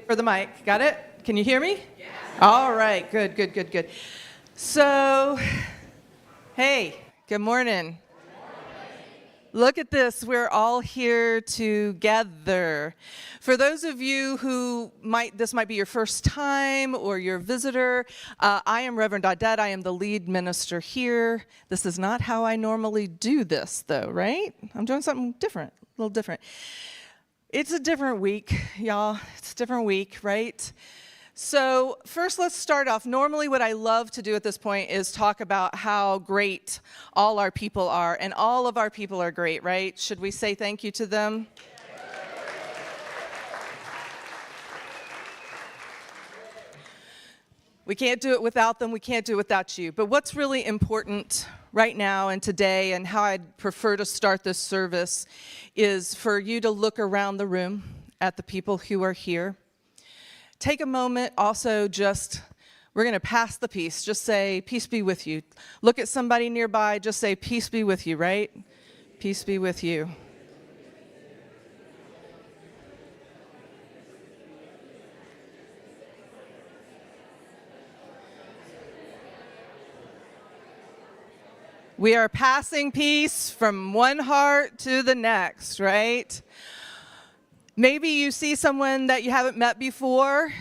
For the mic. Got it? Can you hear me? Yes. All right. Good. So, hey, good morning. Look at this. We're all here together. For those of you who this might be your first time or your visitor, I am Reverend Audette. I am the lead minister here. This is not how I normally do this, though, right? I'm doing something different, a little different. It's a different week, y'all. It's a different week, right? So first, let's start off. Normally, what I love to do at this point is talk about how great all our people are. And all of our people are great, right? Should we say thank you to them? We can't do it without them. We can't do it without you. But what's really important right now and today, and how I'd prefer to start this service, is for you to look around the room at the people who are here. Take a moment also we're going to pass the peace. Just say, peace be with you. Look at somebody nearby, just say, peace be with you, right? Peace be with you. We are passing peace from one heart to the next, right? Maybe you see someone that you haven't met before.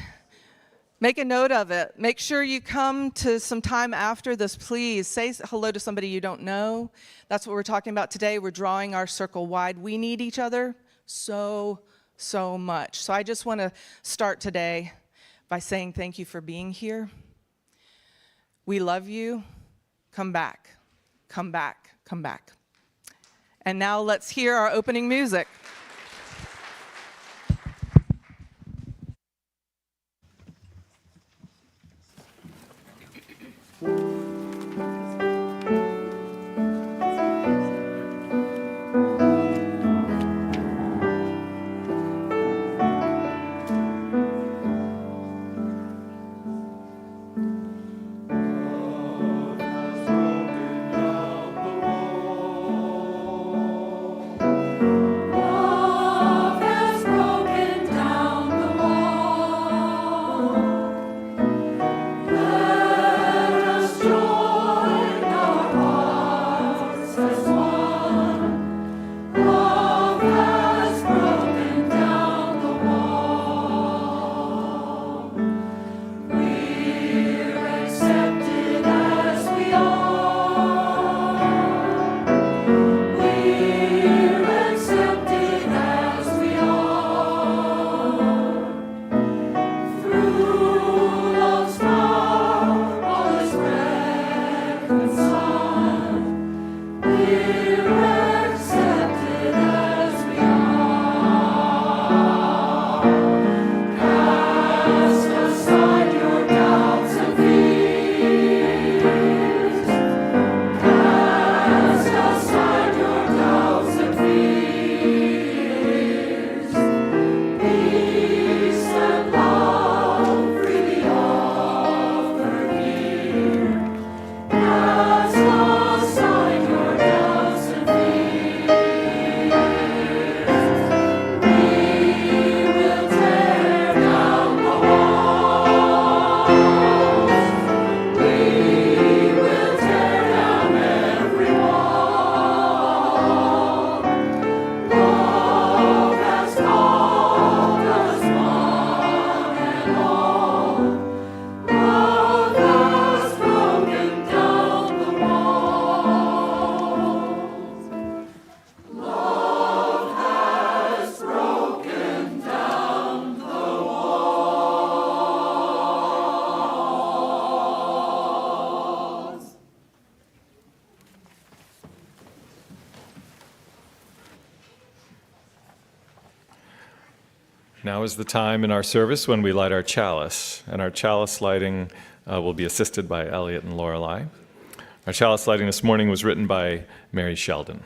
Make a note of it. Make sure you come to some time after this, please. Say hello to somebody you don't know. That's what we're talking about today. We're drawing our circle wide. We need each other so much. So I just want to start today by saying thank you for being here. We love you. Come back. Come back, come back. And now let's hear our opening music. Now is the time in our service when we light our chalice, and our chalice lighting will be assisted by Elliot and Lorelei. Our chalice lighting this morning was written by Mary Sheldon.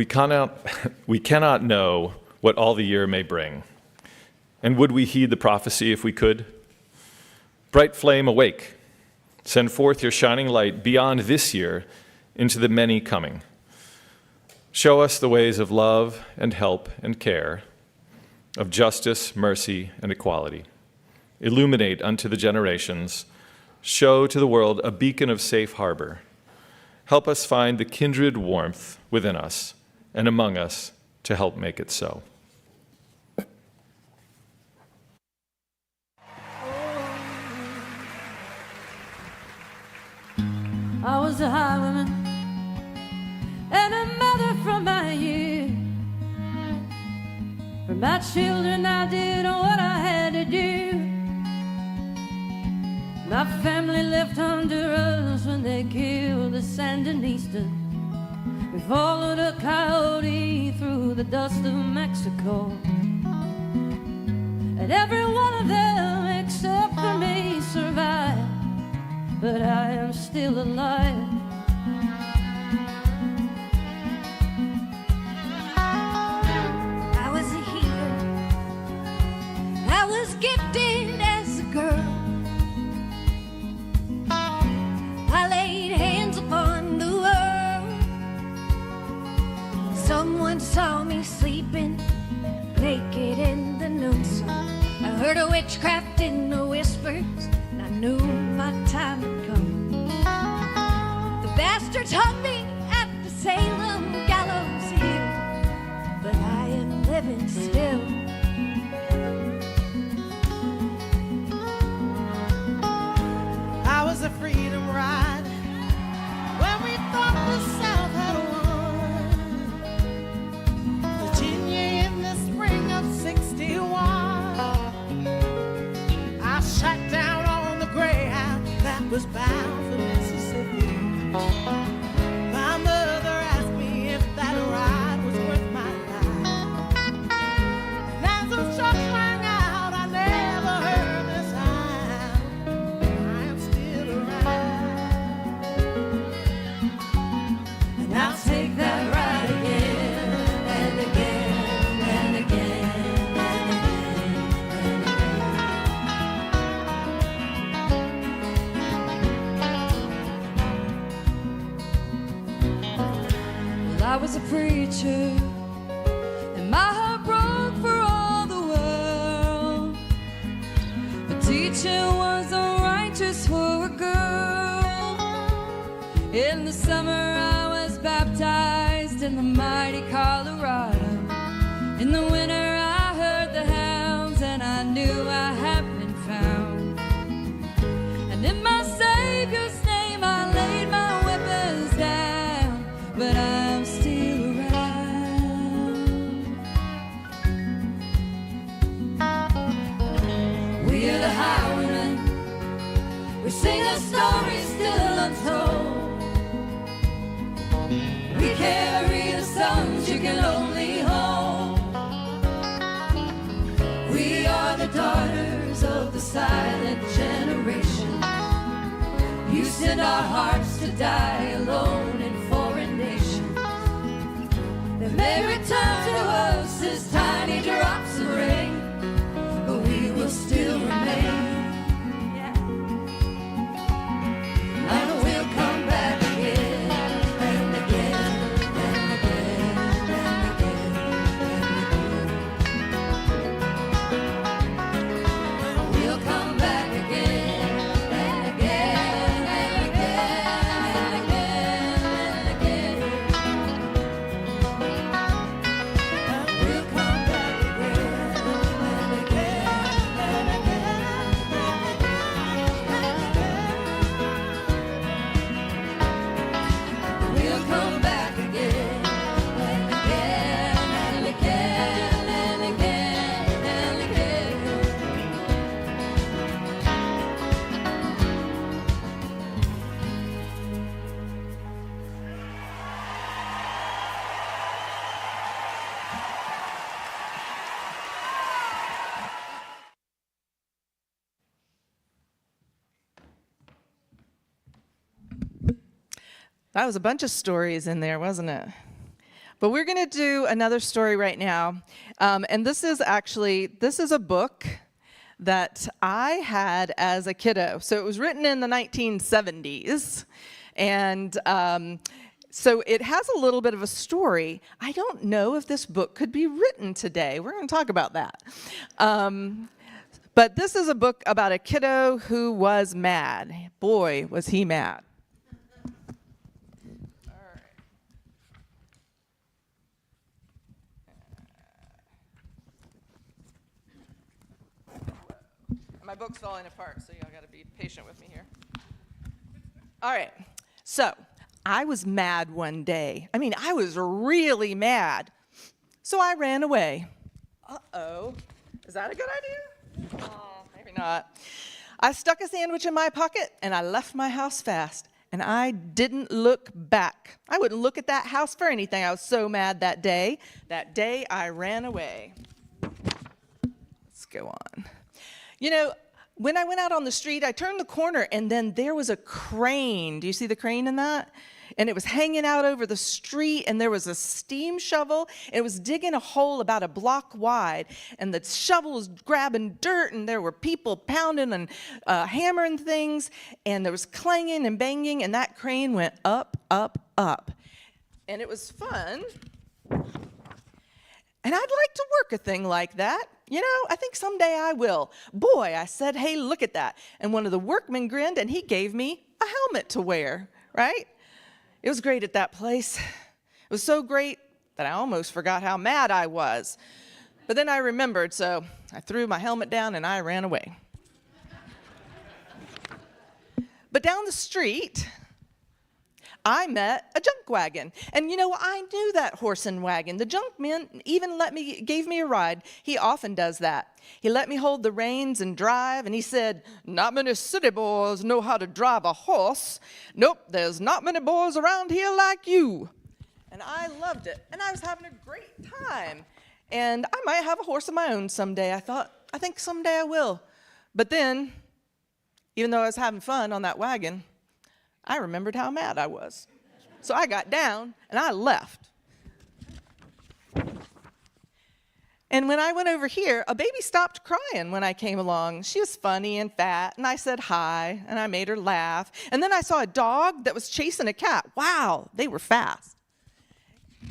We cannot, we cannot know what all the year may bring. And would we heed the prophecy if we could? Bright flame, awake. Send forth your shining light beyond this year into the many coming. Show us the ways of love and help and care, of justice, mercy, and equality. Illuminate unto the generations. Show to the world a beacon of safe harbor. Help us find the kindred warmth within us and among us to help make it so. I was a highwayman and a mother from my youth. For my children I did what I had to do. My family left Honduras when they killed the Sandinista. We followed a coyote through the dust of Mexico. And every one of them except for me survived. But I am still alive. I was a healer. I was gifted as a girl. I laid hands upon the world. Someone saw me sleeping naked in the noon sun. I heard a witchcraft in the whispers, and I knew my time had come. The bastards hung me at the Salem gallows hill, but I am living still. I was a freedom ride when we thought the South had won. Virginia in the spring of '61. I shot down on the Greyhound that was bound for Mississippi. My mother asked me if that ride was worth my life. And as the shots rang out, I never heard the sound. I am still around. And I'll take that ride again and again and again and again and again. Well, I was a preacher, and my heart broke for all the world. But teaching was unrighteous for a girl. In the summer I was baptized in the mighty Colorado. In the winter I heard the hounds, and I knew I had been found. And in my Savior's name I laid my weapons down, but I'm still around. We are the highwaymen. We sing a story still untold. We carry the songs you can only hold. We are the daughters of the silent generation. You send our hearts to die alone in foreign nations. They may return to us as tiny drops of rain, but we will still remain. And we'll come back again and again and again and again and again. We'll come back again and again and again and again and again. We'll come back again and again and again. We'll come back again and again and again and again and again. That was a bunch of stories in there, wasn't it? But we're going to do another story right now. And this is a book that I had as a kiddo. So it was written in the 1970s. And so it has a little bit of a story. I don't know if this book could be written today. We're going to talk about that. But this is a book about a kiddo who was mad. Boy, was he mad. My book's falling apart, so y'all got to be patient with me here. All right. So I was mad one day. I mean, I was really mad. So I ran away. Uh-oh. Is that a good idea? Oh, maybe not. I stuck a sandwich in my pocket, and I left my house fast. And I didn't look back. I wouldn't look at that house for anything. I was so mad that day. That day, I ran away. Let's go on. You know, when I went out on the street, I turned the corner, and then there was a crane. Do you see the crane in that? And it was hanging out over the street, and there was a steam shovel. It was digging a hole about a block wide, and the shovel was grabbing dirt, and there were people pounding and hammering things, and there was clanging and banging, and that crane went up, up, up. And it was fun. And I'd like to work a thing like that. You know, I think someday I will. Boy, I said, hey, look at that. And one of the workmen grinned, and he gave me a helmet to wear, right? It was great at that place. It was so great that I almost forgot how mad I was. But then I remembered, so I threw my helmet down and I ran away. But down the street, I met a junk wagon. And you know, I knew that horse and wagon. The junk man even gave me a ride. He often does that. He let me hold the reins and drive, and he said, not many city boys know how to drive a horse. Nope, there's not many boys around here like you. And I loved it, and I was having a great time. And I might have a horse of my own someday. I think someday I will. But then, even though I was having fun on that wagon, I remembered how mad I was. So I got down and I left. And when I went over here, a baby stopped crying when I came along. She was funny and fat, and I said hi, and I made her laugh. And then I saw a dog that was chasing a cat. Wow, they were fast.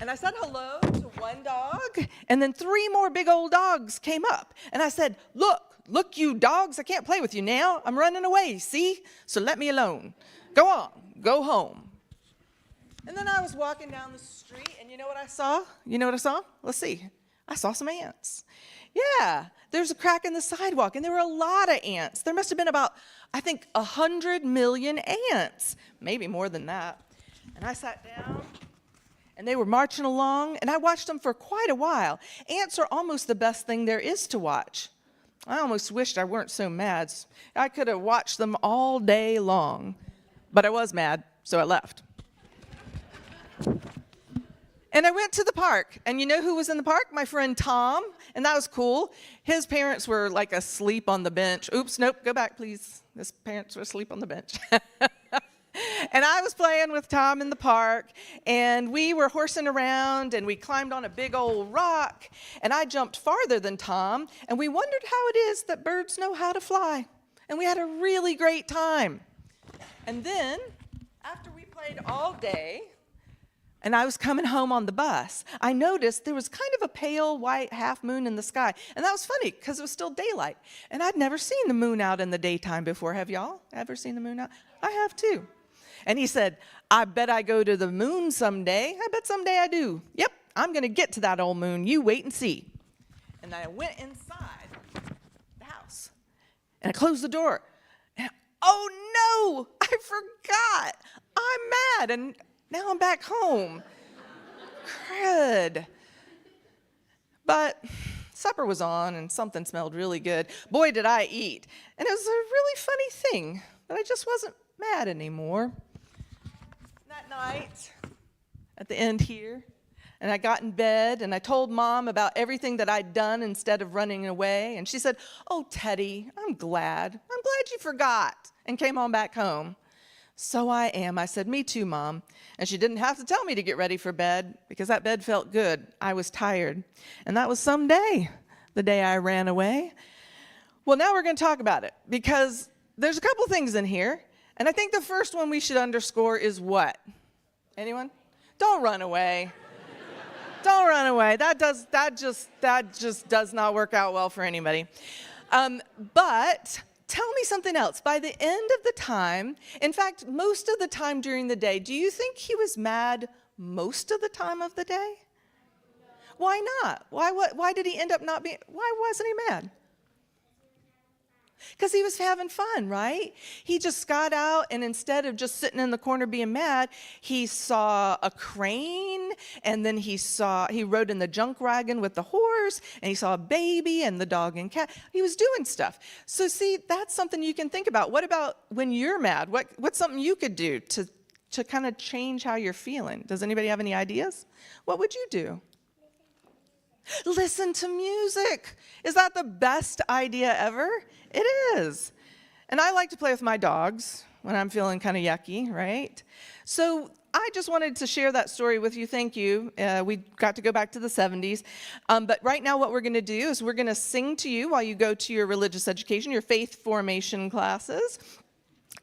And I said hello to one dog, and then 3 more big old dogs came up. And I said, look, you dogs, I can't play with you now. I'm running away, see? So let me alone. Go on, go home. And then I was walking down the street, and you know what I saw? Let's see. I saw some ants. Yeah, there's a crack in the sidewalk, and there were a lot of ants. There must have been about, I think, 100 million ants, maybe more than that. And I sat down, and they were marching along, and I watched them for quite a while. Ants are almost the best thing there is to watch. I almost wished I weren't so mad. I could have watched them all day long. But I was mad, so I left. And I went to the park, and you know who was in the park? My friend Tom, and that was cool. His parents were like asleep on the bench. Oops, nope, go back, please. His parents were asleep on the bench. And I was playing with Tom in the park, and we were horsing around, and we climbed on a big old rock, and I jumped farther than Tom, and we wondered how it is that birds know how to fly. And we had a really great time. And then, after we played all day, and I was coming home on the bus, I noticed there was kind of a pale white half moon in the sky. And that was funny, because it was still daylight. And I'd never seen the moon out in the daytime before. Have y'all ever seen the moon out? I have too. And he said, I bet I go to the moon someday. I bet someday I do. Yep, I'm going to get to that old moon. You wait and see. And I went inside the house, and I closed the door. Oh no, I forgot. I'm mad, and now I'm back home. Crud. But supper was on, and something smelled really good. Boy, did I eat. And it was a really funny thing that I just wasn't mad anymore. That night, at the end here, and I got in bed, and I told Mom about everything that I'd done instead of running away. And she said, oh, Teddy, I'm glad you forgot, and came on back home. So I am. I said, me too, Mom. And she didn't have to tell me to get ready for bed because that bed felt good. I was tired. And that was some day, the day I ran away. Well, now we're going to talk about it because there's a couple things in here. And I think the first one we should underscore is what? Anyone? Don't run away. Don't run away. That just does not work out well for anybody. But tell me something else. By the end of the time, in fact, most of the time during the day, do you think he was mad most of the time of the day? Why not? Why did he end up not being, why wasn't he mad? Because he was having fun, right? He just got out, and instead of just sitting in the corner being mad, he saw a crane, and then he rode in the junk wagon with the horse, and he saw a baby and the dog and cat. He was doing stuff. So see, that's something you can think about. What about when you're mad? What's something you could do to kind of change how you're feeling? Does anybody have any ideas? What would you do? Listen to music. Is that the best idea ever? It is. And I like to play with my dogs when I'm feeling kind of yucky, right? So I just wanted to share that story with you. Thank you. We got to go back to the 70s. But right now what we're going to do is we're going to sing to you while you go to your religious education, your faith formation classes.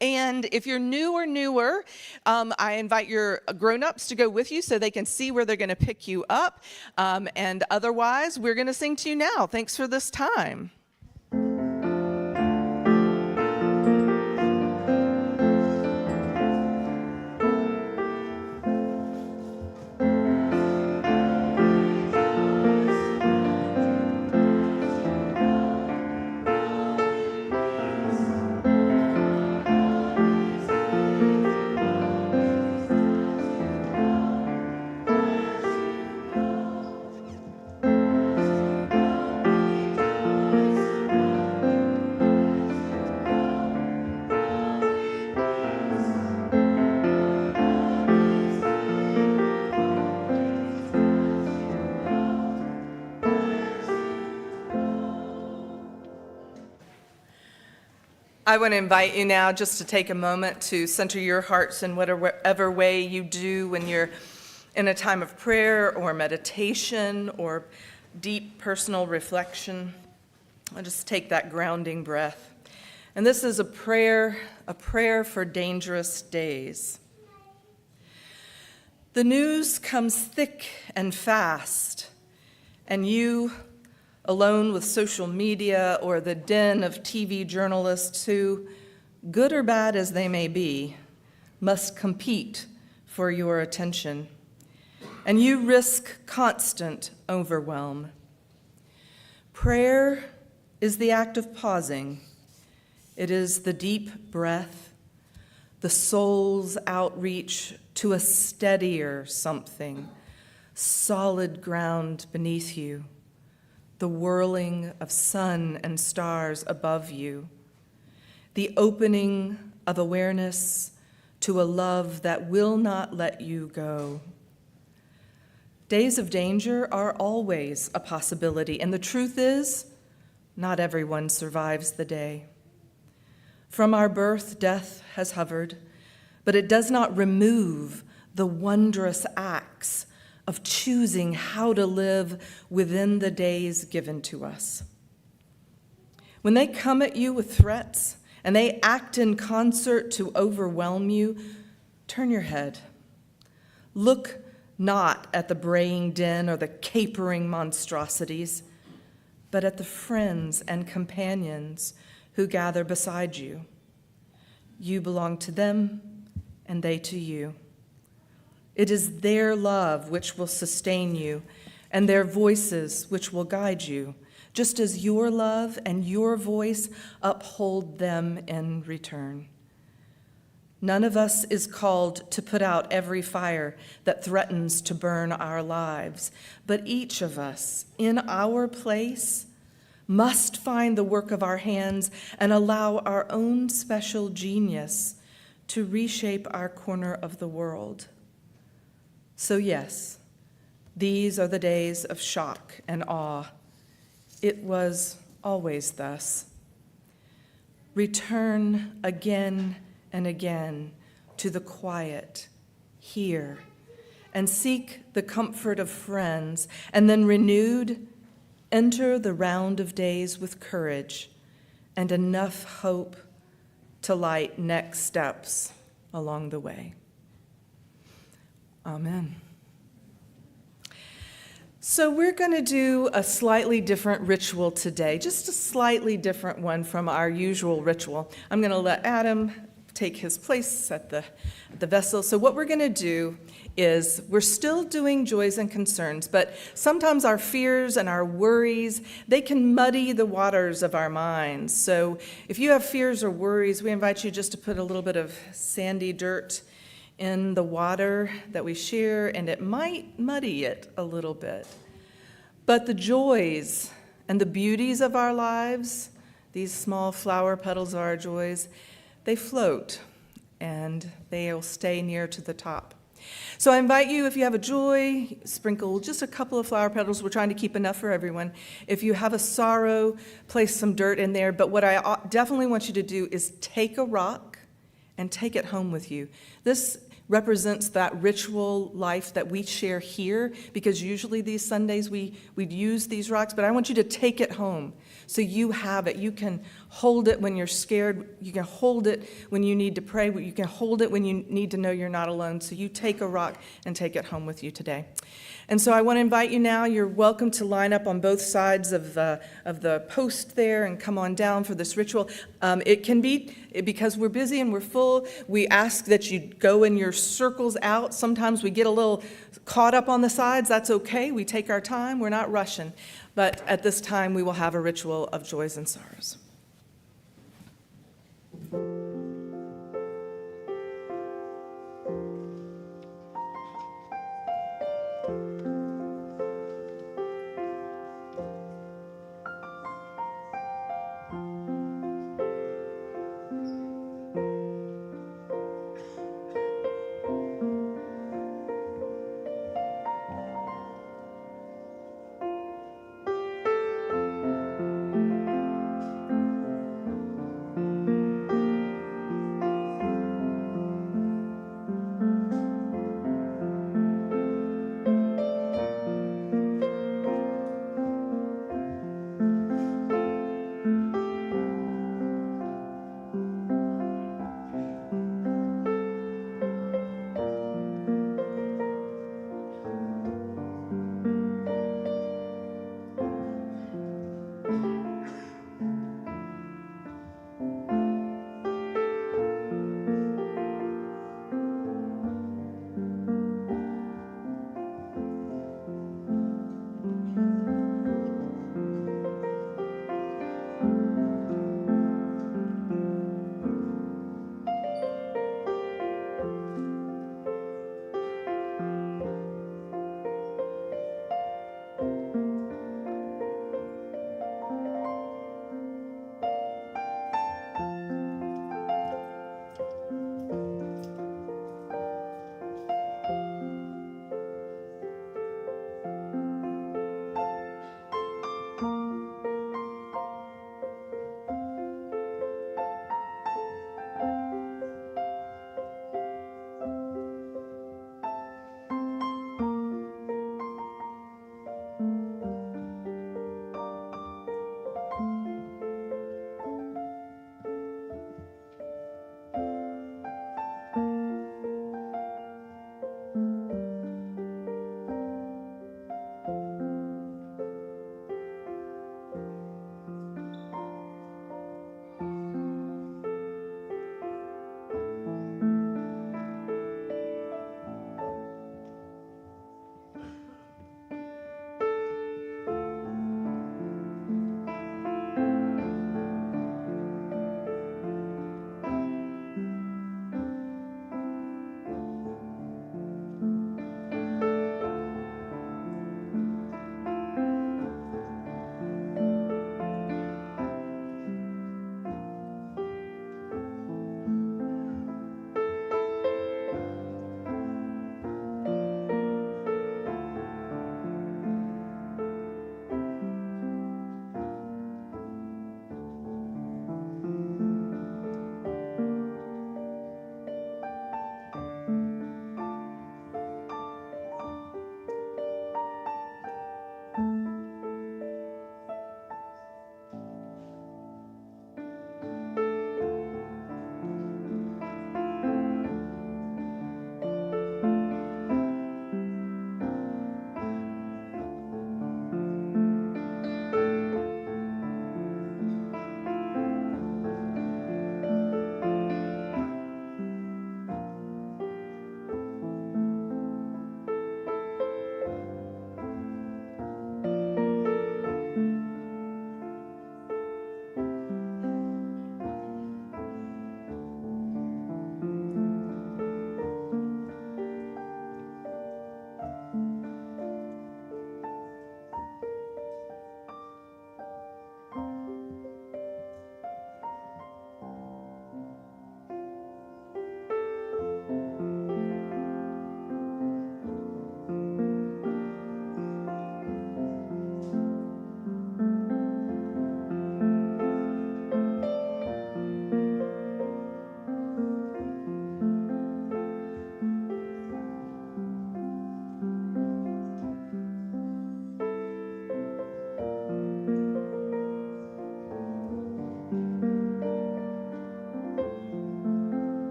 And if you're new or newer, I invite your grown-ups to go with you so they can see where they're going to pick you up. And otherwise, we're going to sing to you now. Thanks for this time. I want to invite you now just to take a moment to center your hearts in whatever way you do when you're in a time of prayer or meditation or deep personal reflection. I'll just take that grounding breath. And this is a prayer for dangerous days. The news comes thick and fast, and you, alone with social media or the den of TV journalists who, good or bad as they may be, must compete for your attention. And you risk constant overwhelm. Prayer is the act of pausing. It is the deep breath, the soul's outreach to a steadier something, solid ground beneath you, the whirling of sun and stars above you, the opening of awareness to a love that will not let you go. Days of danger are always a possibility, and the truth is, not everyone survives the day. From our birth, death has hovered, but it does not remove the wondrous acts of choosing how to live within the days given to us. When they come at you with threats and they act in concert to overwhelm you, turn your head. Look not at the braying din or the capering monstrosities, but at the friends and companions who gather beside you. You belong to them, and they to you. It is their love which will sustain you, and their voices which will guide you, just as your love and your voice uphold them in return. None of us is called to put out every fire that threatens to burn our lives, but each of us, in our place, must find the work of our hands and allow our own special genius to reshape our corner of the world. So yes, these are the days of shock and awe. It was always thus. Return again and again to the quiet here and seek the comfort of friends, and then renewed, enter the round of days with courage and enough hope to light next steps along the way. Amen. So we're going to do a slightly different ritual today, just a slightly different one from our usual ritual. I'm going to let Adam take his place at the vessel. So what we're going to do is we're still doing joys and concerns, but sometimes our fears and our worries, they can muddy the waters of our minds. So if you have fears or worries, we invite you just to put a little bit of sandy dirt in the water that we share, and it might muddy it a little bit. But the joys and the beauties of our lives, these small flower petals of our joys, they float and they'll stay near to the top. So I invite you, if you have a joy, sprinkle just a couple of flower petals. We're trying to keep enough for everyone. If you have a sorrow, place some dirt in there. But what I definitely want you to do is take a rock and take it home with you. This represents that ritual life that we share here, because usually these Sundays we'd use these rocks, but I want you to take it home so you have it. You can hold it when you're scared. You can hold it when you need to pray. You can hold it when you need to know you're not alone. So you take a rock and take it home with you today. And so I want to invite you now. You're welcome to line up on both sides of the post there and come on down for this ritual. It can be, because we're busy and we're full, we ask that you go in your circles out. Sometimes we get a little caught up on the sides. That's okay. We take our time. We're not rushing. But at this time, we will have a ritual of joys and sorrows.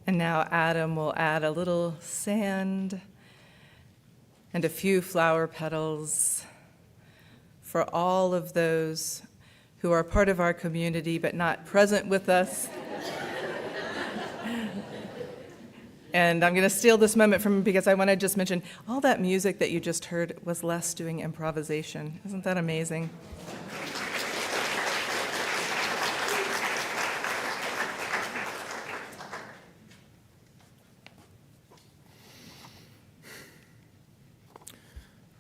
And now Adam will add a little sand and a few flower petals for all of those who are part of our community but not present with us. And I'm going to steal this moment from because I want to just mention all that music that you just heard was Les doing improvisation. Isn't that amazing?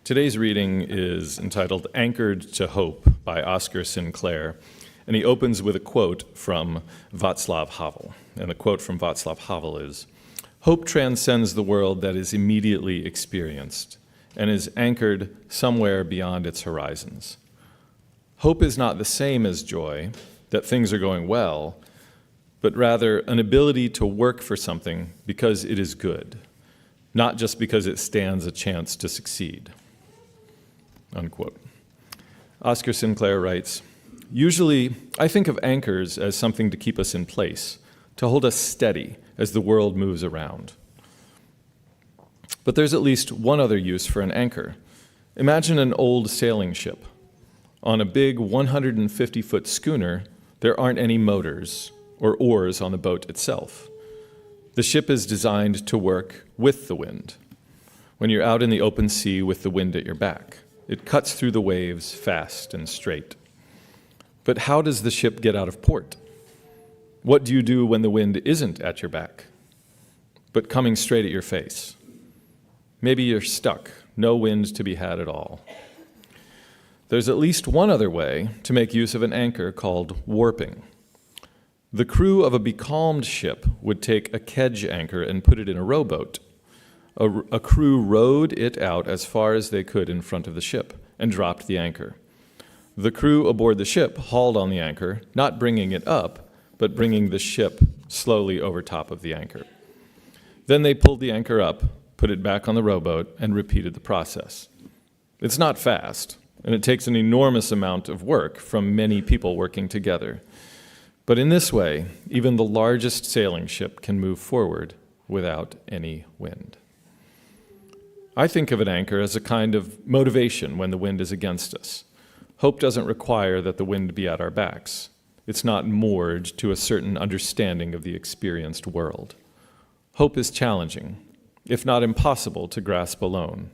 Today's reading is entitled Anchored to Hope by Oscar Sinclair, and he opens with a quote from Václav Havel. And the quote from Václav Havel is, "Hope transcends the world that is immediately experienced and is anchored somewhere beyond its horizons. Hope is not the same as joy, that things are going well, but rather an ability to work for something because it is good, not just because it stands a chance to succeed." Unquote. Oscar Sinclair writes, "Usually, I think of anchors as something to keep us in place, to hold us steady as the world moves around. But there's at least one other use for an anchor. Imagine an old sailing ship. On a big 150-foot schooner, there aren't any motors or oars on the boat itself. The ship is designed to work with the wind. When you're out in the open sea with the wind at your back, it cuts through the waves fast and straight. But how does the ship get out of port? What do you do when the wind isn't at your back, but coming straight at your face? Maybe you're stuck, no wind to be had at all. There's at least one other way to make use of an anchor called warping. The crew of a becalmed ship would take a kedge anchor and put it in a rowboat. A crew rowed it out as far as they could in front of the ship and dropped the anchor. The crew aboard the ship hauled on the anchor, not bringing it up, but bringing the ship slowly over top of the anchor. Then they pulled the anchor up, put it back on the rowboat, and repeated the process. It's not fast, and it takes an enormous amount of work from many people working together. But in this way, even the largest sailing ship can move forward without any wind. I think of an anchor as a kind of motivation when the wind is against us. Hope doesn't require that the wind be at our backs. It's not moored to a certain understanding of the experienced world. Hope is challenging, if not impossible, to grasp alone.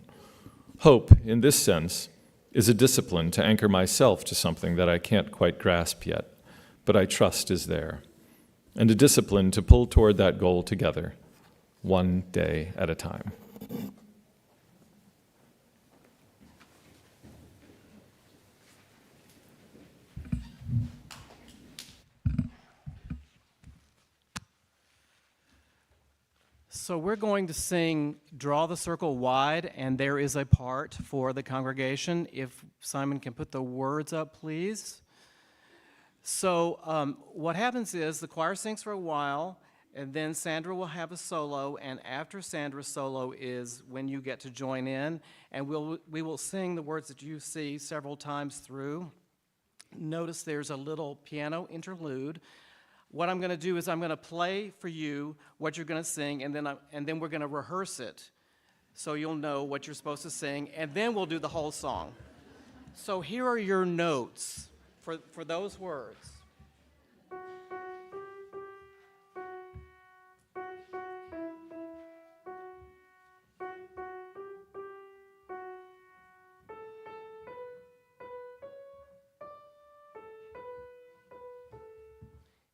Hope, in this sense, is a discipline to anchor myself to something that I can't quite grasp yet, but I trust is there, and a discipline to pull toward that goal together, one day at a time. So we're going to sing Draw the Circle Wide, and there is a part for the congregation. If Simon can put the words up, please. So what happens is the choir sings for a while, and then Sandra will have a solo, and after Sandra's solo is when you get to join in, and we will sing the words that you see several times through. Notice there's a little piano interlude. What I'm going to do is I'm going to play for you what you're going to sing, and then we're going to rehearse it so you'll know what you're supposed to sing, and then we'll do the whole song. So here are your notes for those words.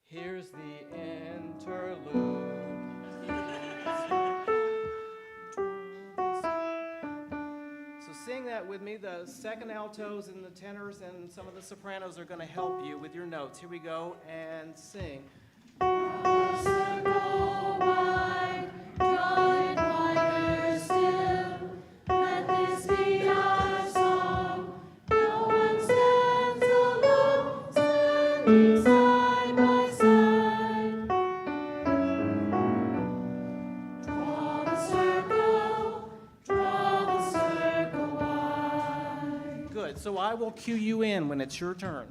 Here's the interlude. So sing that with me. The second altos and the tenors and some of the sopranos are going to help you with your notes. Here we go, and sing. Draw a circle wide, draw it wider still. Let this be our song. No one stands alone, standing side by side. Draw the circle wide. Good, so I will cue you in when it's your turn.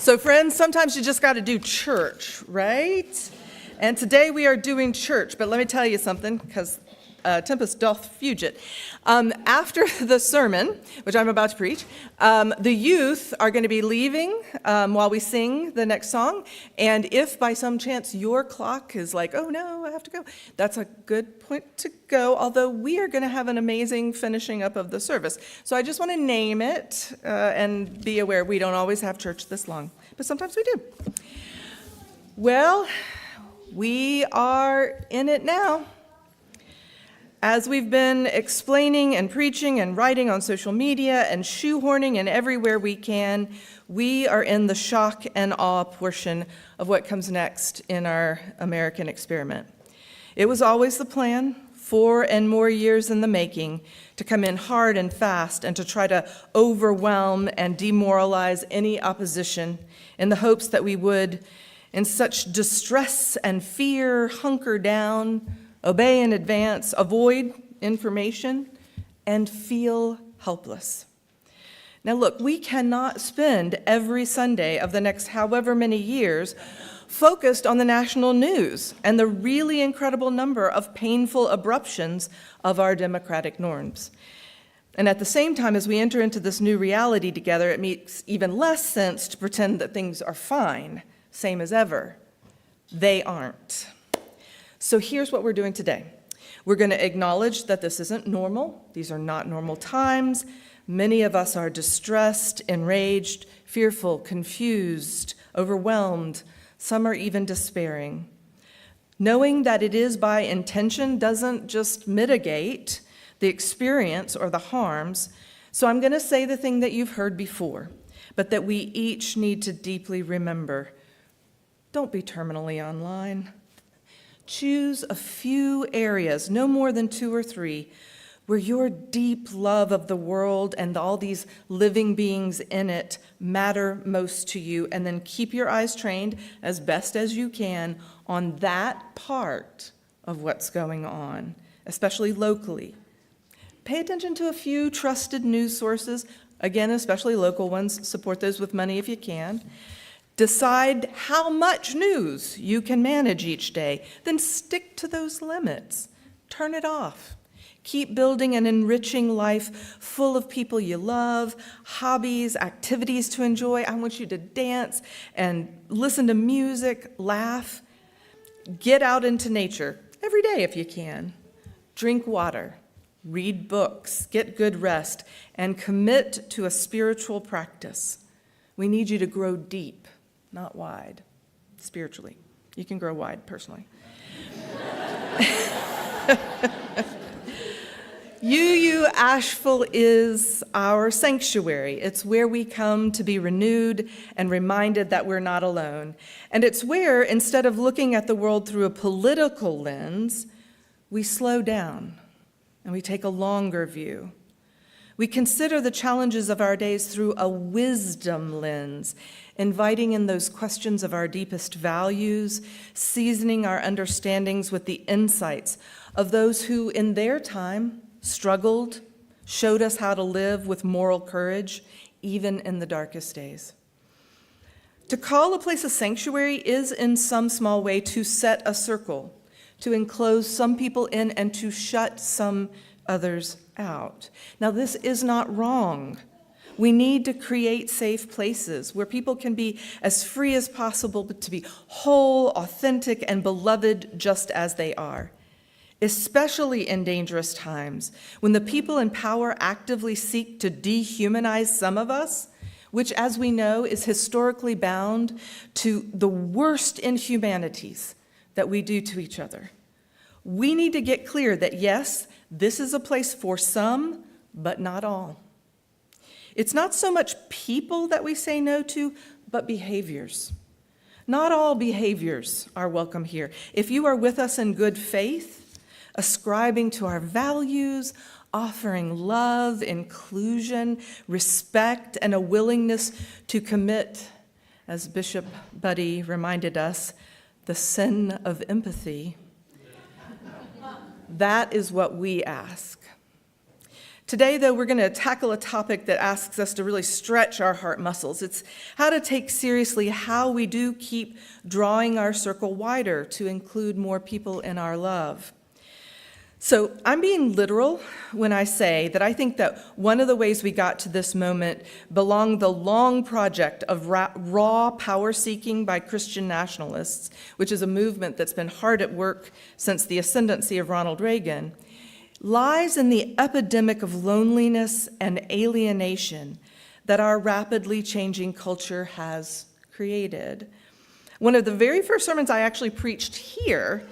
So friends, sometimes you just got to do church, right? And today we are doing church, but let me tell you something, because tempest doth fugit. After the sermon, which I'm about to preach, the youth are going to be leaving while we sing the next song. And if by some chance your clock is like, oh no, I have to go, that's a good point to go, although we are going to have an amazing finishing up of the service. So I just want to name it and be aware we don't always have church this long, but sometimes we do. Well, we are in it now. As we've been explaining and preaching and writing on social media and shoehorning in everywhere we can, we are in the shock and awe portion of what comes next in our American experiment. It was always the plan, 4 and more years in the making, to come in hard and fast and to try to overwhelm and demoralize any opposition in the hopes that we would, in such distress and fear, hunker down, obey in advance, avoid information, and feel helpless. Now look, we cannot spend every Sunday of the next however many years focused on the national news and the really incredible number of painful abruptions of our democratic norms. And at the same time, as we enter into this new reality together, it makes even less sense to pretend that things are fine, same as ever. They aren't. So here's what we're doing today. We're going to acknowledge that this isn't normal. These are not normal times. Many of us are distressed, enraged, fearful, confused, overwhelmed. Some are even despairing. Knowing that it is by intention doesn't just mitigate the experience or the harms. So I'm going to say the thing that you've heard before, but that we each need to deeply remember. Don't be terminally online. Choose a few areas, no more than 2 or 3, where your deep love of the world and all these living beings in it matter most to you, and then keep your eyes trained as best as you can on that part of what's going on, especially locally. Pay attention to a few trusted news sources, again, especially local ones. Support those with money if you can. Decide how much news you can manage each day, then stick to those limits. Turn it off. Keep building an enriching life full of people you love, hobbies, activities to enjoy. I want you to dance and listen to music, laugh. Get out into nature every day if you can. Drink water, read books, get good rest, and commit to a spiritual practice. We need you to grow deep, not wide, spiritually. You can grow wide, personally. UU Asheville is our sanctuary. It's where we come to be renewed and reminded that we're not alone. And it's where, instead of looking at the world through a political lens, we slow down and we take a longer view. We consider the challenges of our days through a wisdom lens, inviting in those questions of our deepest values, seasoning our understandings with the insights of those who, in their time, struggled, showed us how to live with moral courage, even in the darkest days. To call a place a sanctuary is, in some small way, to set a circle, to enclose some people in and to shut some others out. Now, this is not wrong. We need to create safe places where people can be as free as possible, but to be whole, authentic, and beloved just as they are. Especially in dangerous times, when the people in power actively seek to dehumanize some of us, which, as we know, is historically bound to the worst inhumanities that we do to each other. We need to get clear that, yes, this is a place for some, but not all. It's not so much people that we say no to, but behaviors. Not all behaviors are welcome here. If you are with us in good faith, ascribing to our values, offering love, inclusion, respect, and a willingness to commit, as Bishop Buddy reminded us, the sin of empathy. That is what we ask. Today, though, we're going to tackle a topic that asks us to really stretch our heart muscles. It's how to take seriously how we do keep drawing our circle wider to include more people in our love. So I'm being literal when I say that I think that one of the ways we got to this moment belonged the long project of raw power seeking by Christian nationalists, which is a movement that's been hard at work since the ascendancy of Ronald Reagan, lies in the epidemic of loneliness and alienation that our rapidly changing culture has created. One of the very first sermons I actually preached here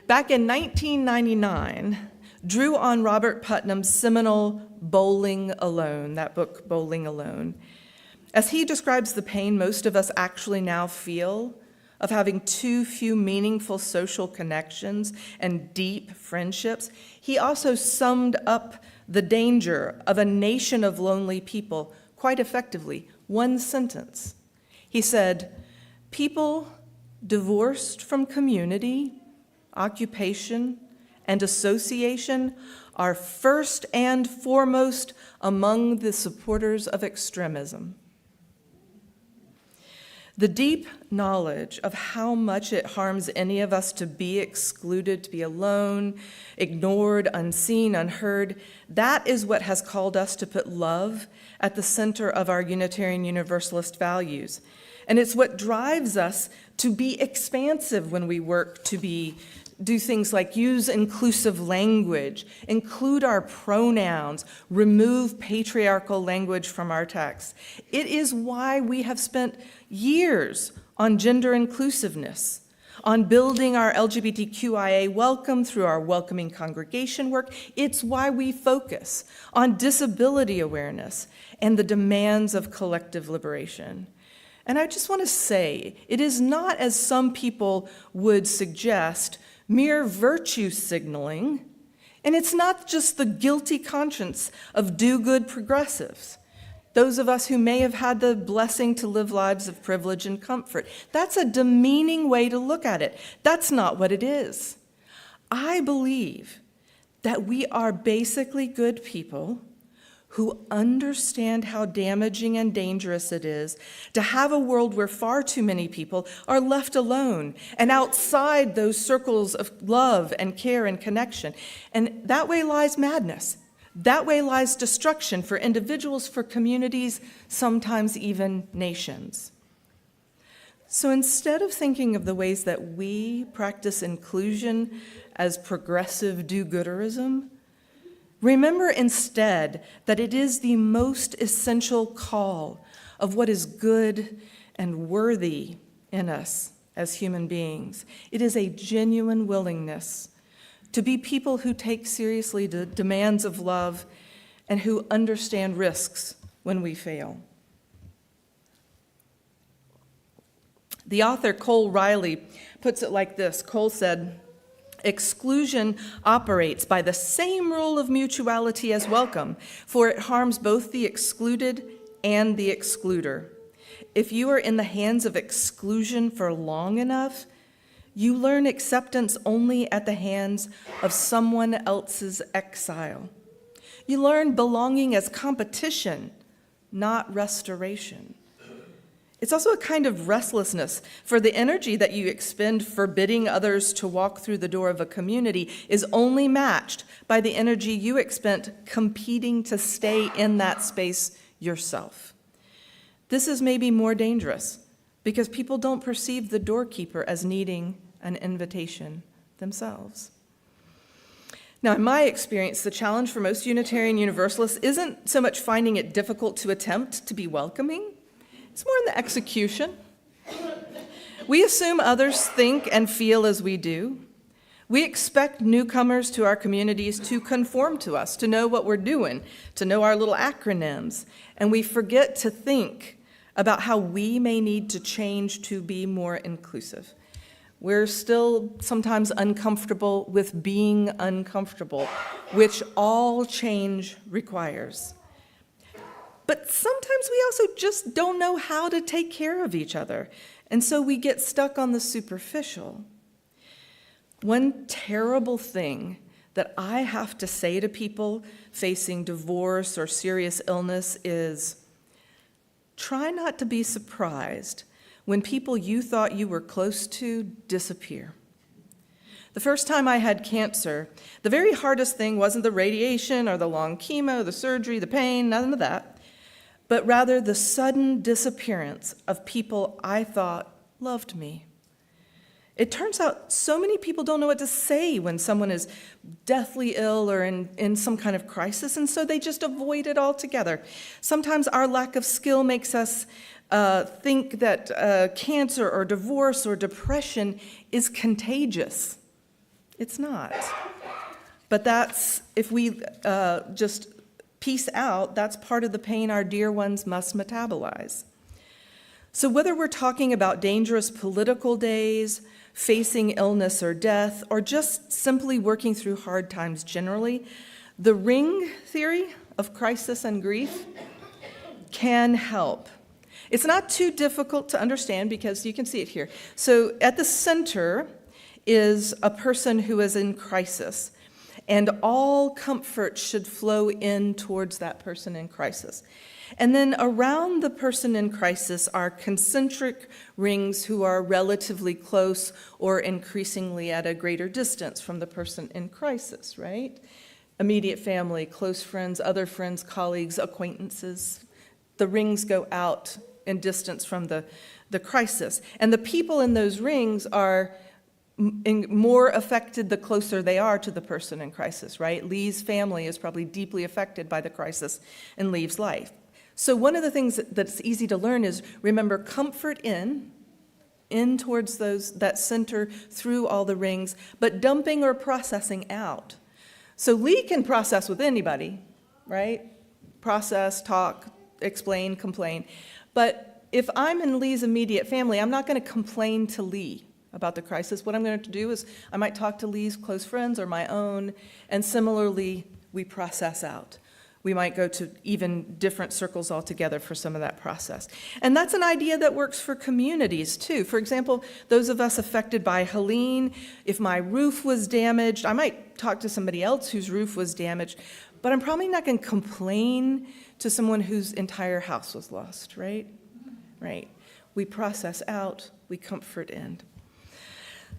back in 1999 drew on Robert Putnam's seminal Bowling Alone, that book, Bowling Alone. As he describes the pain most of us actually now feel of having too few meaningful social connections and deep friendships, he also summed up the danger of a nation of lonely people quite effectively. One sentence. He said, "People divorced from community, occupation, and association are first and foremost among the supporters of extremism." The deep knowledge of how much it harms any of us to be excluded, to be alone, ignored, unseen, unheard, that is what has called us to put love at the center of our Unitarian Universalist values. And it's what drives us to be expansive when we work to do things like use inclusive language, include our pronouns, remove patriarchal language from our texts. It is why we have spent years on gender inclusiveness, on building our LGBTQIA welcome through our welcoming congregation work. It's why we focus on disability awareness and the demands of collective liberation. And I just want to say, it is not, as some people would suggest, mere virtue signaling, and it's not just the guilty conscience of do-good progressives, those of us who may have had the blessing to live lives of privilege and comfort. That's a demeaning way to look at it. That's not what it is. I believe that we are basically good people who understand how damaging and dangerous it is to have a world where far too many people are left alone and outside those circles of love and care and connection. And that way lies madness. That way lies destruction for individuals, for communities, sometimes even nations. So instead of thinking of the ways that we practice inclusion as progressive do-gooderism, remember instead that it is the most essential call of what is good and worthy in us as human beings. It is a genuine willingness to be people who take seriously the demands of love and who understand risks when we fail. The author Cole Riley puts it like this. Cole said, "Exclusion operates by the same rule of mutuality as welcome, for it harms both the excluded and the excluder. If you are in the hands of exclusion for long enough, you learn acceptance only at the hands of someone else's exile. You learn belonging as competition, not restoration. It's also a kind of restlessness, for the energy that you expend forbidding others to walk through the door of a community is only matched by the energy you expend competing to stay in that space yourself. This is maybe more dangerous because people don't perceive the doorkeeper as needing an invitation themselves." Now, in my experience, the challenge for most Unitarian Universalists isn't so much finding it difficult to attempt to be welcoming. It's more in the execution. We assume others think and feel as we do. We expect newcomers to our communities to conform to us, to know what we're doing, to know our little acronyms, and we forget to think about how we may need to change to be more inclusive. We're still sometimes uncomfortable with being uncomfortable, which all change requires. But sometimes we also just don't know how to take care of each other, and so we get stuck on the superficial. One terrible thing that I have to say to people facing divorce or serious illness is, try not to be surprised when people you thought you were close to disappear. The first time I had cancer, the very hardest thing wasn't the radiation or the long chemo, the surgery, the pain, none of that, but rather the sudden disappearance of people I thought loved me. It turns out so many people don't know what to say when someone is deathly ill or in some kind of crisis, and so they just avoid it altogether. Sometimes our lack of skill makes us think that cancer or divorce or depression is contagious. It's not. But that's, if we just piece out, that's part of the pain our dear ones must metabolize. So whether we're talking about dangerous political days, facing illness or death, or just simply working through hard times generally, the ring theory of crisis and grief can help. It's not too difficult to understand because you can see it here. So at the center is a person who is in crisis, and all comfort should flow in towards that person in crisis. And then around the person in crisis are concentric rings who are relatively close or increasingly at a greater distance from the person in crisis, right? Immediate family, close friends, other friends, colleagues, acquaintances. The rings go out in distance from the crisis. And the people in those rings are more affected the closer they are to the person in crisis, right? Lee's family is probably deeply affected by the crisis in Lee's life. So one of the things that's easy to learn is remember comfort in towards that center through all the rings, but dumping or processing out. So Lee can process with anybody, right? Process, talk, explain, complain. But if I'm in Lee's immediate family, I'm not going to complain to Lee about the crisis. What I'm going to do is I might talk to Lee's close friends or my own, and similarly, we process out. We might go to even different circles altogether for some of that process. And that's an idea that works for communities too. For example, those of us affected by Helene, if my roof was damaged, I might talk to somebody else whose roof was damaged, but I'm probably not going to complain to someone whose entire house was lost, right? Right. We process out, we comfort in.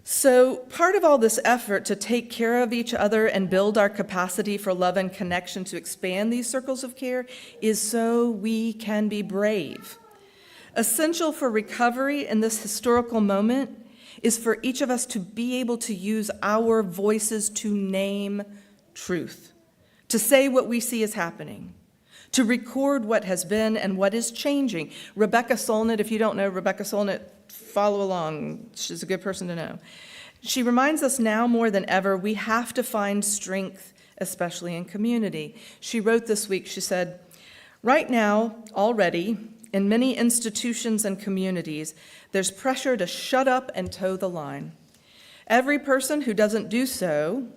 So part of all this effort to take care of each other and build our capacity for love and connection to expand these circles of care is so we can be brave. Essential for recovery in this historical moment is for each of us to be able to use our voices to name truth, to say what we see is happening, to record what has been and what is changing. Rebecca Solnit, if you don't know Rebecca Solnit, follow along. She's a good person to know. She reminds us now more than ever, we have to find strength, especially in community. She wrote this week, she said, right now, already, in many institutions and communities, there's pressure to shut up and toe the line. Every person who doesn't do so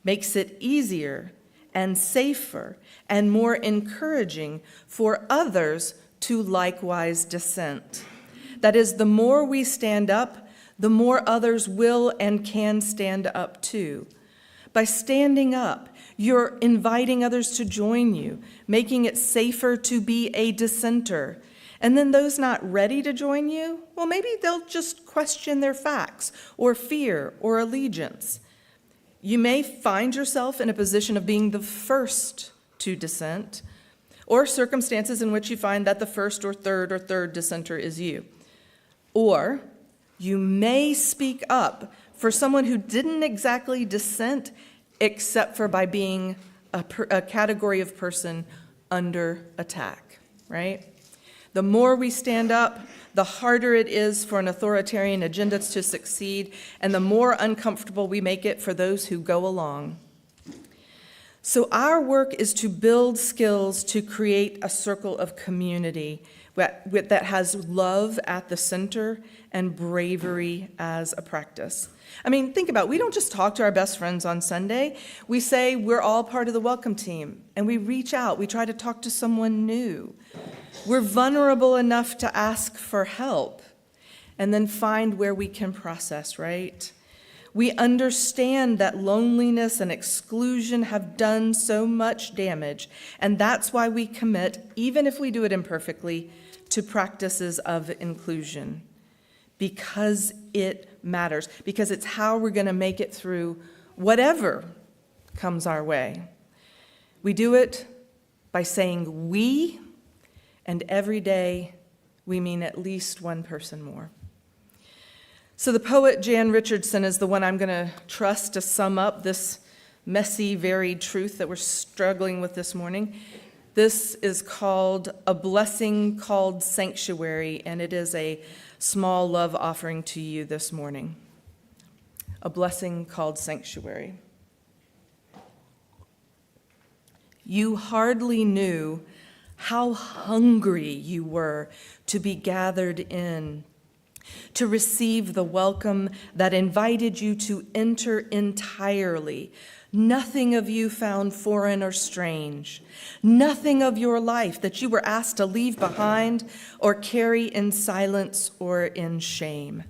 makes it easier and safer and more encouraging for others to likewise dissent. That is, the more we stand up, the more others will and can stand up too. By standing up, you're inviting others to join you, making it safer to be a dissenter. And then those not ready to join you, well, maybe they'll just question their facts or fear or allegiance. You may find yourself in a position of being the first to dissent, or circumstances in which you find that the first or third dissenter is you. Or you may speak up for someone who didn't exactly dissent, except for by being a category of person under attack, right? The more we stand up, the harder it is for an authoritarian agenda to succeed, and the more uncomfortable we make it for those who go along. So our work is to build skills to create a circle of community that has love at the center and bravery as a practice. I mean, think about it. We don't just talk to our best friends on Sunday. We say we're all part of the welcome team, and we reach out. We try to talk to someone new. We're vulnerable enough to ask for help and then find where we can process, right? We understand that loneliness and exclusion have done so much damage, and that's why we commit, even if we do it imperfectly, to practices of inclusion. Because it matters, because it's how we're going to make it through whatever comes our way. We do it by saying we, and every day we mean at least one person more. So the poet Jan Richardson is the one I'm going to trust to sum up this messy, varied truth that we're struggling with this morning. This is called A Blessing Called Sanctuary, and it is a small love offering to you this morning. A blessing called sanctuary. You hardly knew how hungry you were to be gathered in, to receive the welcome that invited you to enter entirely. Nothing of you found foreign or strange. Nothing of your life that you were asked to leave behind or carry in silence or in shame.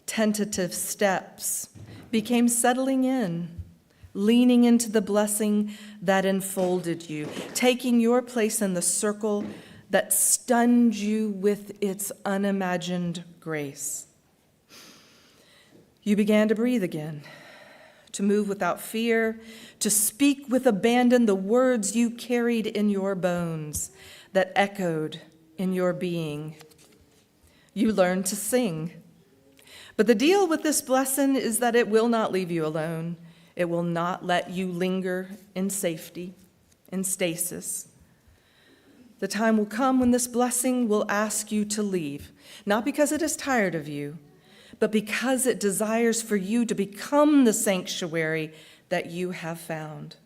Tentative steps became settling in, leaning into the blessing that enfolded you, taking your place in the circle that stunned you with its unimagined grace. You began to breathe again, to move without fear, to speak with abandon the words you carried in your bones that echoed in your being. You learned to sing. But the deal with this blessing is that it will not leave you alone. It will not let you linger in safety, in stasis. The time will come when this blessing will ask you to leave, not because it is tired of you, but because it desires for you to become the sanctuary that you have found,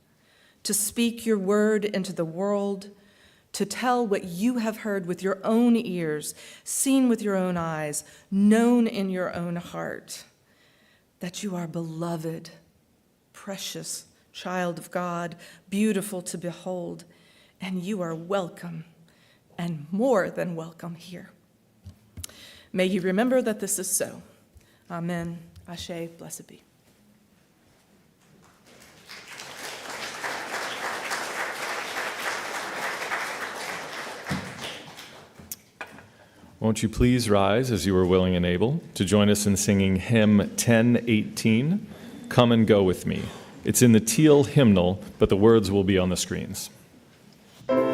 to speak your word into the world, to tell what you have heard with your own ears, seen with your own eyes, known in your own heart, that you are beloved, precious child of God, beautiful to behold, and you are welcome and more than welcome here. May you remember that this is so. Amen. Ashe, blessed be. Won't you please rise as you are willing and able to join us in singing hymn 1018, Come and Go With Me. It's in the teal hymnal, but the words will be on the screens. Come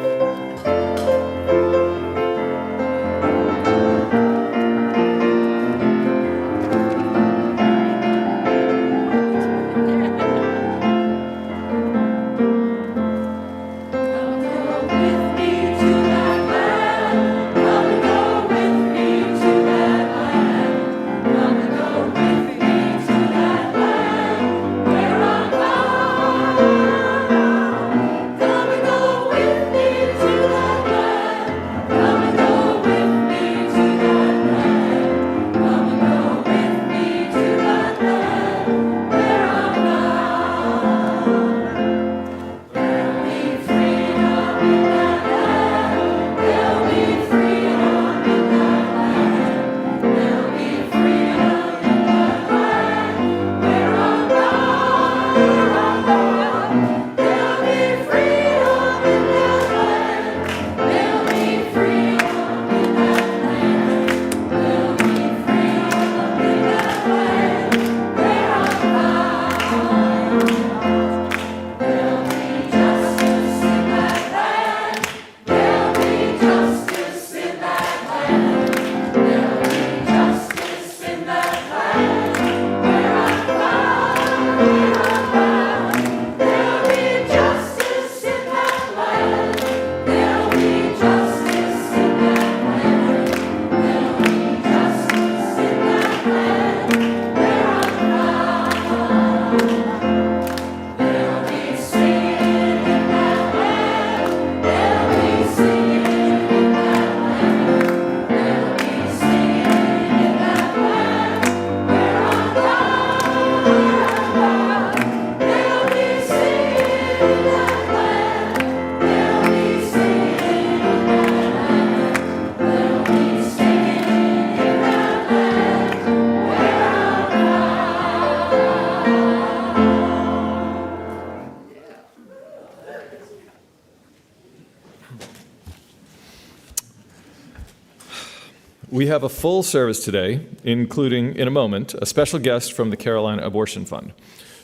We have a full service today, including, in a moment, a special guest from the Carolina Abortion Fund.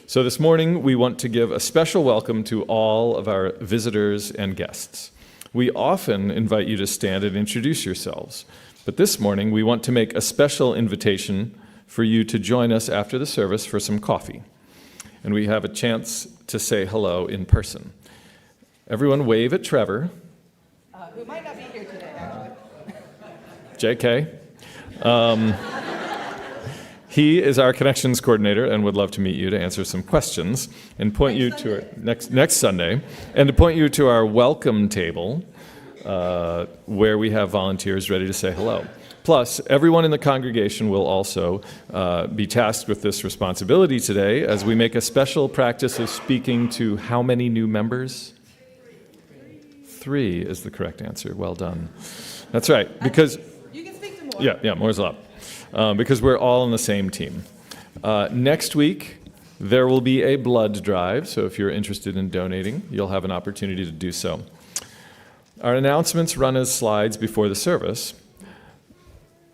So this morning, we want to give a special welcome to all of our visitors and guests. We often invite you to stand and introduce yourselves, but this morning, we want to make a special invitation for you to join us after the service for some coffee. And we have a chance to say hello in person. Everyone wave at Trevor. Who might not be here today, actually. JK. He is our connections coordinator and would love to meet you to answer some questions and point you to our next Sunday, and to point you to our welcome table where we have volunteers ready to say hello. Plus, everyone in the congregation will also be tasked with this responsibility today as we make a special practice of speaking to how many new members? 3 is the correct answer. Well done. That's right, because You can speak to more. yeah, more's up. Because we're all on the same team. Next week, there will be a blood drive, so if you're interested in donating, you'll have an opportunity to do so. Our announcements run as slides before the service,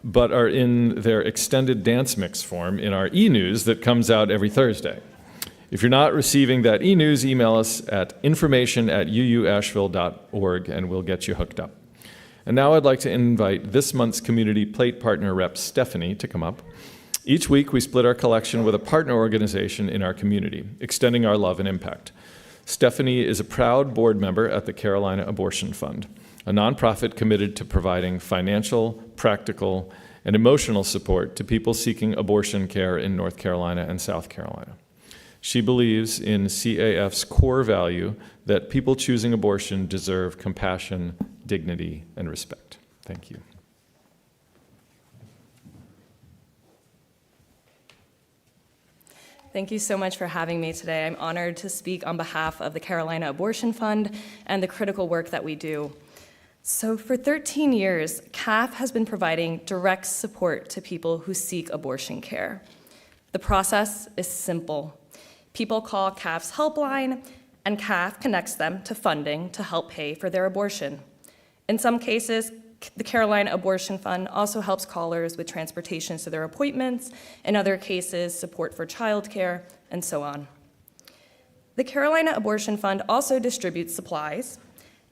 but are in their extended dance mix form in our e-news that comes out every Thursday. If you're not receiving that e-news, email us at information@uuasheville.org and we'll get you hooked up. And now I'd like to invite this month's Community Plate Partner Rep, Stephanie, to come up. Each week, we split our collection with a partner organization in our community, extending our love and impact. Stephanie is a proud board member at the Carolina Abortion Fund, a nonprofit committed to providing financial, practical, and emotional support to people seeking abortion care in North Carolina and South Carolina. She believes in CAF's core value that people choosing abortion deserve compassion, dignity, and respect. Thank you. Thank you so much for having me today. I'm honored to speak on behalf of the Carolina Abortion Fund and the critical work that we do. So for 13 years, CAF has been providing direct support to people who seek abortion care. The process is simple. People call CAF's helpline, and CAF connects them to funding to help pay for their abortion. In some cases, the Carolina Abortion Fund also helps callers with transportation to their appointments, in other cases, support for childcare, and so on. The Carolina Abortion Fund also distributes supplies.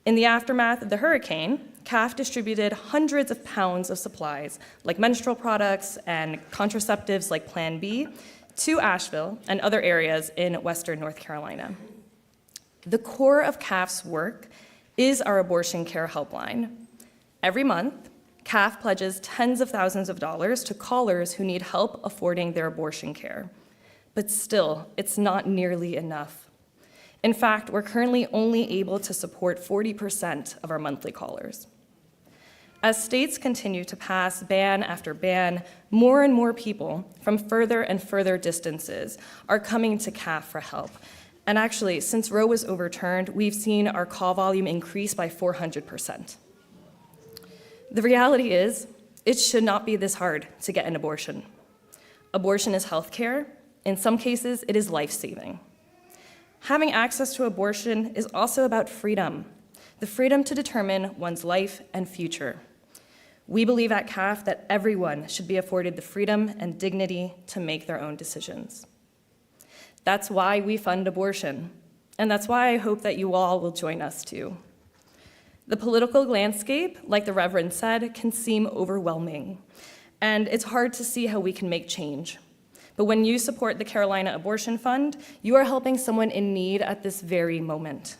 In the aftermath of the hurricane, CAF distributed hundreds of pounds of supplies, like menstrual products and contraceptives like Plan B, to Asheville and other areas in western North Carolina. The core of CAF's work is our abortion care helpline. Every month, CAF pledges tens of thousands of dollars to callers who need help affording their abortion care. But still, it's not nearly enough. In fact, we're currently only able to support 40% of our monthly callers. As states continue to pass ban after ban, more and more people from further and further distances are coming to CAF for help. And actually, since Roe was overturned, we've seen our call volume increase by 400%. The reality is, it should not be this hard to get an abortion. Abortion is health care. In some cases, it is life-saving. Having access to abortion is also about freedom, the freedom to determine one's life and future. We believe at CAF that everyone should be afforded the freedom and dignity to make their own decisions. That's why we fund abortion, and that's why I hope that you all will join us too. The political landscape, like the Reverend said, can seem overwhelming, and it's hard to see how we can make change. But when you support the Carolina Abortion Fund, you are helping someone in need at this very moment.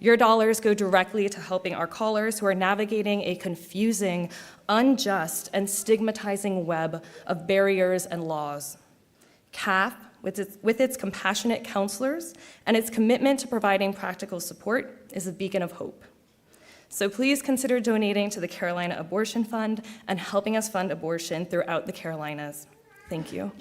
Your dollars go directly to helping our callers who are navigating a confusing, unjust, and stigmatizing web of barriers and laws. CAF, with its compassionate counselors and its commitment to providing practical support, is a beacon of hope. So please consider donating to the Carolina Abortion Fund and helping us fund abortion throughout the Carolinas. Thank you.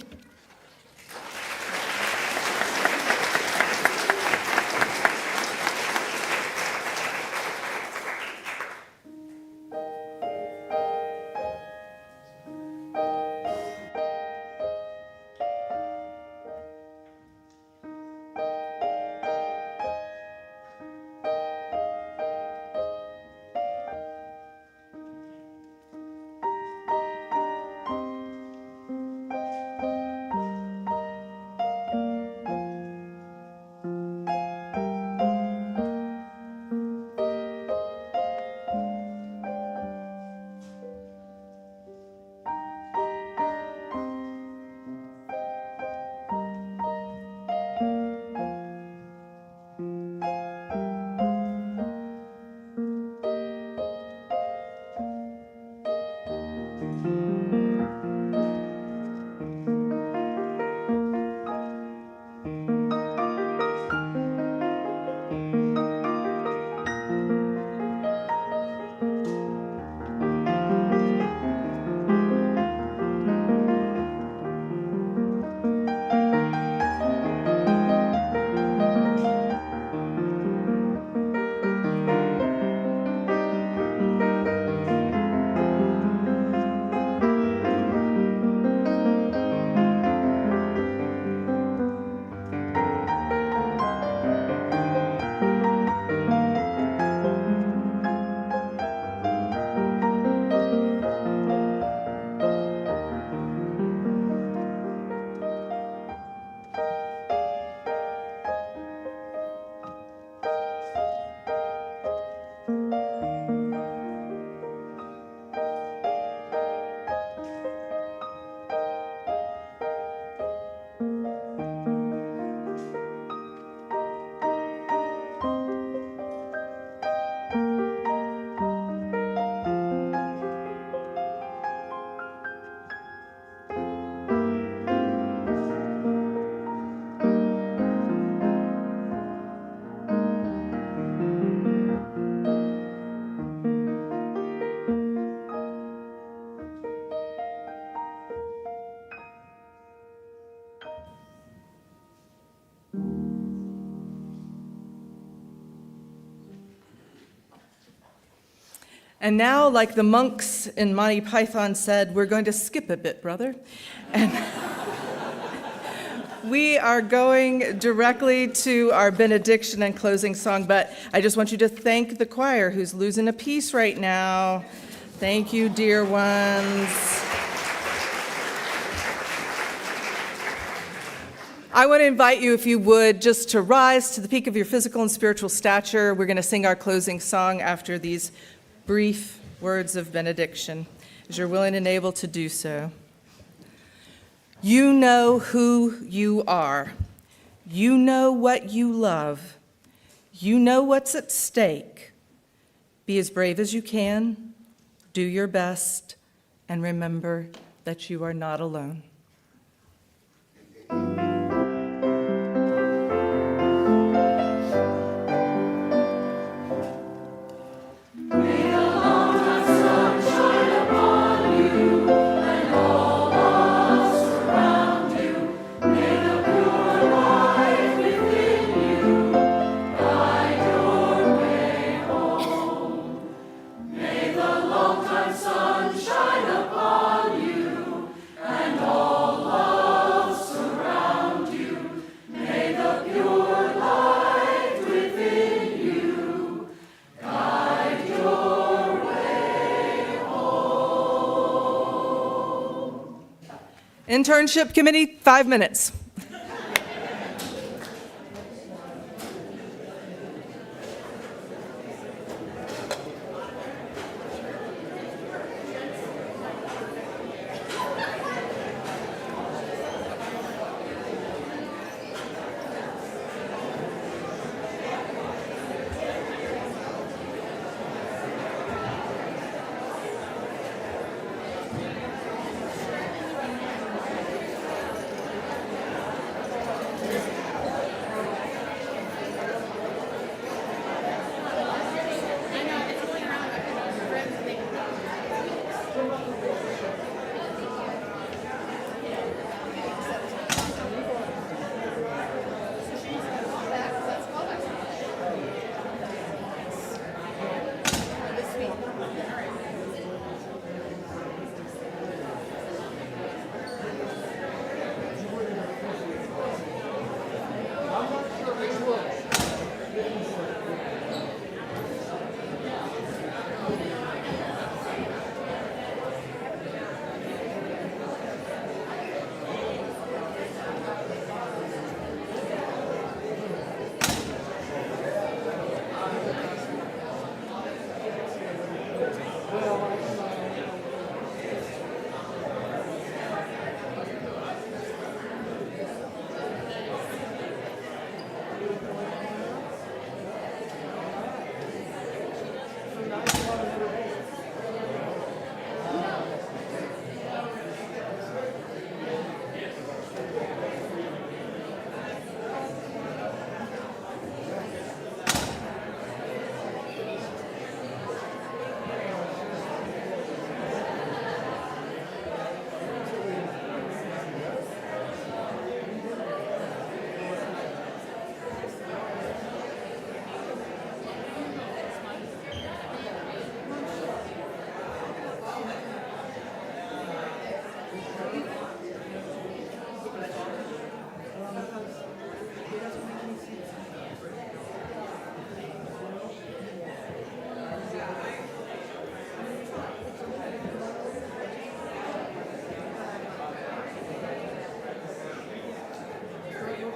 And now, like the monks in Monty Python said, we're going to skip a bit, brother. And we are going directly to our benediction and closing song, but I just want you to thank the choir who's losing a piece right now. Thank you, dear ones. I want to invite you, if you would, just to rise to the peak of your physical and spiritual stature. We're going to sing our closing song after these brief words of benediction, as you're willing and able to do so. You know who you are. You know what you love. You know what's at stake. Be as brave as you can. Do your best. And remember that you are not alone. Internship committee, 5 minutes.